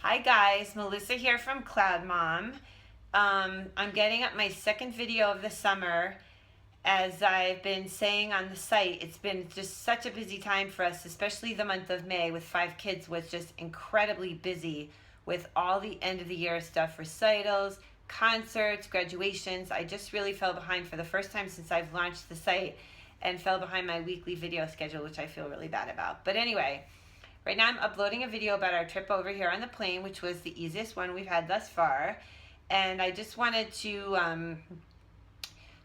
Hi guys, Melissa here from CloudMom. I'm getting up my second video of the summer. As I've been saying on the site, it's been just such a busy time for us, especially the month of May with 5 kids was just incredibly busy with all the end of the year stuff, recitals, concerts, graduations. I just really fell behind for the first time since I've launched the site and fell behind my weekly video schedule, which I feel really bad about. But anyway, right now I'm uploading a video about our trip over here on the plane, which was the easiest one we've had thus far. And I just wanted to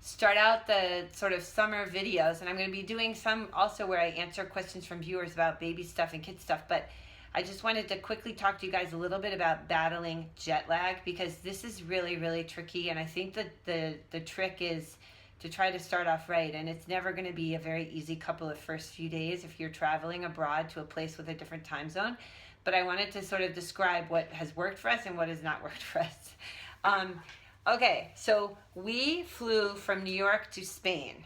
start out the sort of summer videos. And I'm going to be doing some also where I answer questions from viewers about baby stuff and kid stuff. But I just wanted to quickly talk to you guys a little bit about battling jet lag, because this is really, really tricky. And I think that the trick is to try to start off right, and it's never going to be a very easy couple of first few days if you're traveling abroad to a place with a different time zone. But I wanted to sort of describe what has worked for us and what has not worked for us. Okay, so we flew from New York to Spain.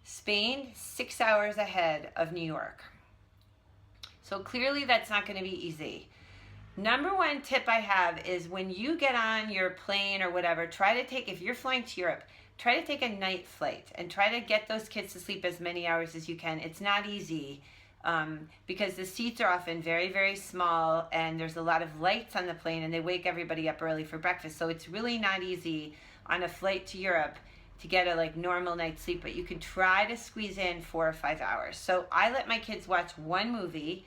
Spain, 6 hours ahead of New York. So clearly that's not going to be easy. Number one tip I have is when you get on your plane or whatever, try to take, if you're flying to Europe, try to take a night flight and try to get those kids to sleep as many hours as you can. It's not easy because the seats are often very, very small and there's a lot of lights on the plane and they wake everybody up early for breakfast. So it's really not easy on a flight to Europe to get a normal night's sleep, but you can try to squeeze in 4 or 5 hours. So I let my kids watch one movie.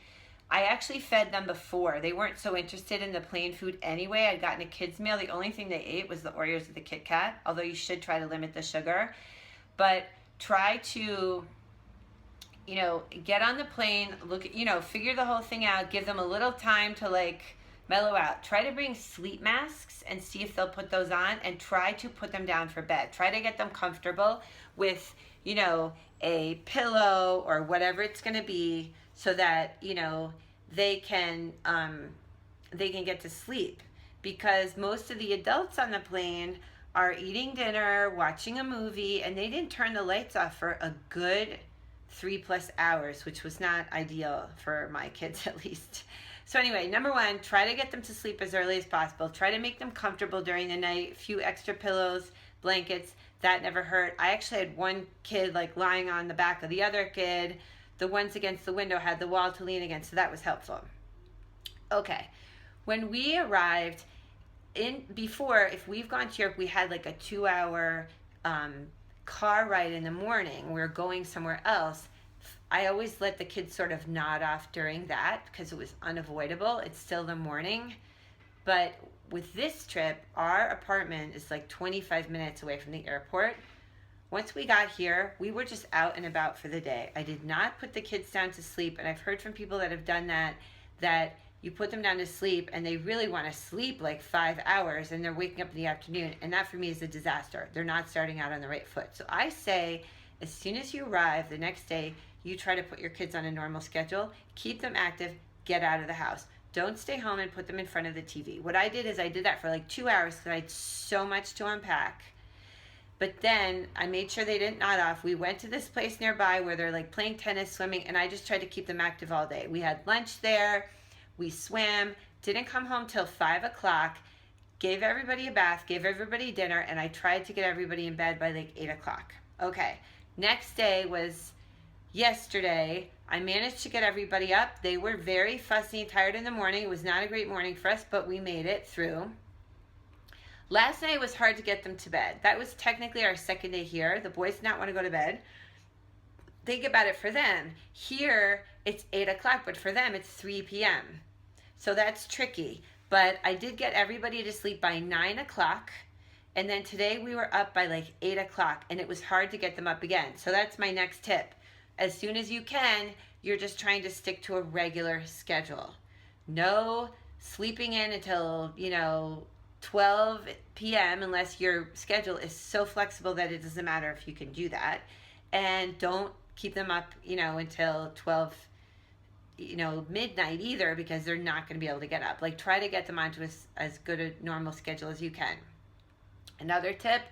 I actually fed them before. They weren't so interested in the plane food anyway. I'd gotten a kids meal. The only thing they ate was the Oreos or the Kit Kat, although you should try to limit the sugar. But try to, get on the plane, look, figure the whole thing out, give them a little time to mellow out. Try to bring sleep masks and see if they'll put those on, and try to put them down for bed. Try to get them comfortable with, a pillow or whatever it's going to be, so that they can get to sleep, because most of the adults on the plane are eating dinner, watching a movie, and they didn't turn the lights off for a good 3+ hours, which was not ideal for my kids at least. So anyway, number one, try to get them to sleep as early as possible. Try to make them comfortable during the night. A few extra pillows, blankets, that never hurt. I actually had one kid lying on the back of the other kid. The ones against the window had the wall to lean against, so that was helpful. Okay, when we arrived before, if we've gone to Europe, we had a 2-hour car ride in the morning. We were going somewhere else. I always let the kids sort of nod off during that because it was unavoidable. It's still the morning. But with this trip, our apartment is 25 minutes away from the airport. Once we got here, we were just out and about for the day. I did not put the kids down to sleep, and I've heard from people that have done that you put them down to sleep and they really want to sleep 5 hours and they're waking up in the afternoon, and that for me is a disaster. They're not starting out on the right foot. So I say, as soon as you arrive the next day, you try to put your kids on a normal schedule, keep them active, get out of the house. Don't stay home and put them in front of the TV. What I did is I did that for 2 hours because I had so much to unpack. But then I made sure they didn't nod off. We went to this place nearby where they're playing tennis, swimming, and I just tried to keep them active all day. We had lunch there, we swam, didn't come home till 5 o'clock, gave everybody a bath, gave everybody dinner, and I tried to get everybody in bed by 8 o'clock. Okay, next day was yesterday. I managed to get everybody up. They were very fussy and tired in the morning. It was not a great morning for us, but we made it through. Last night was hard to get them to bed. That was technically our second day here. The boys did not want to go to bed. Think about it for them. Here, it's 8 o'clock, but for them, it's 3 p.m. So that's tricky. But I did get everybody to sleep by 9 o'clock. And then today we were up by 8 o'clock, and it was hard to get them up again. So that's my next tip. As soon as you can, you're just trying to stick to a regular schedule. No sleeping in until, 12 p.m. unless your schedule is so flexible that it doesn't matter if you can do that. And don't keep them up, until 12, midnight either, because they're not going to be able to get up. Try to get them onto as good a normal schedule as you can. Another tip,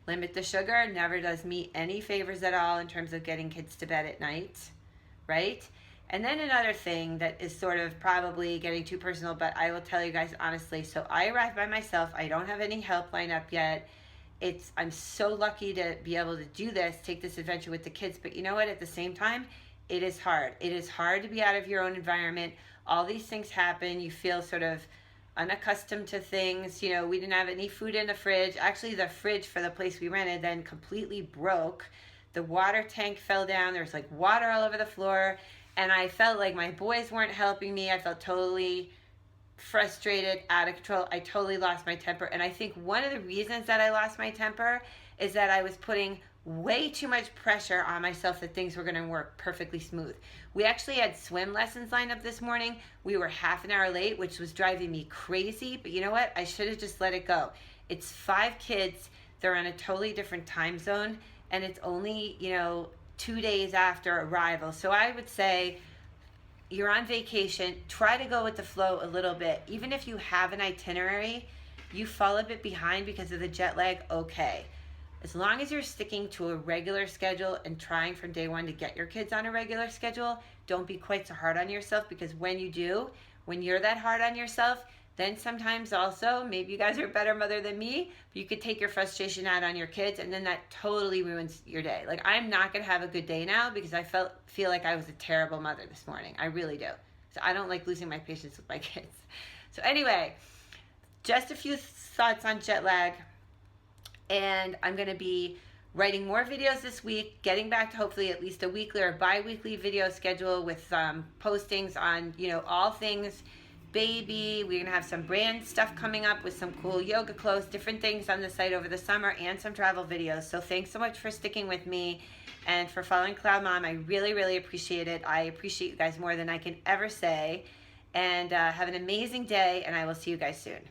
limit the sugar. Never does me any favors at all in terms of getting kids to bed at night, right? And then another thing that is sort of probably getting too personal, but I will tell you guys honestly. So I arrived by myself. I don't have any help lined up yet. I'm so lucky to be able to do this, take this adventure with the kids. But you know what? At the same time, it is hard. It is hard to be out of your own environment. All these things happen. You feel sort of unaccustomed to things. You know, we didn't have any food in the fridge. Actually, the fridge for the place we rented then completely broke. The water tank fell down. There was like water all over the floor. And I felt like my boys weren't helping me. I felt totally frustrated, out of control. I totally lost my temper. And I think one of the reasons that I lost my temper is that I was putting way too much pressure on myself that things were going to work perfectly smooth. We actually had swim lessons lined up this morning. We were half an hour late, which was driving me crazy. But you know what? I should have just let it go. It's 5 kids. They're on a totally different time zone. And it's only, 2 days after arrival. So I would say you're on vacation, try to go with the flow a little bit. Even if you have an itinerary, you fall a bit behind because of the jet lag, okay. As long as you're sticking to a regular schedule and trying from day one to get your kids on a regular schedule, don't be quite so hard on yourself, because when you do, when you're that hard on yourself, then sometimes also, maybe you guys are a better mother than me, but you could take your frustration out on your kids, and then that totally ruins your day. Like, I'm not going to have a good day now because I feel like I was a terrible mother this morning. I really do. So I don't like losing my patience with my kids. So anyway, just a few thoughts on jet lag. And I'm going to be writing more videos this week, getting back to hopefully at least a weekly or bi-weekly video schedule with postings on, all things baby. We're going to have some brand stuff coming up with some cool yoga clothes, different things on the site over the summer, and some travel videos. So thanks so much for sticking with me and for following CloudMom. I really, really appreciate it. I appreciate you guys more than I can ever say. And have an amazing day, and I will see you guys soon.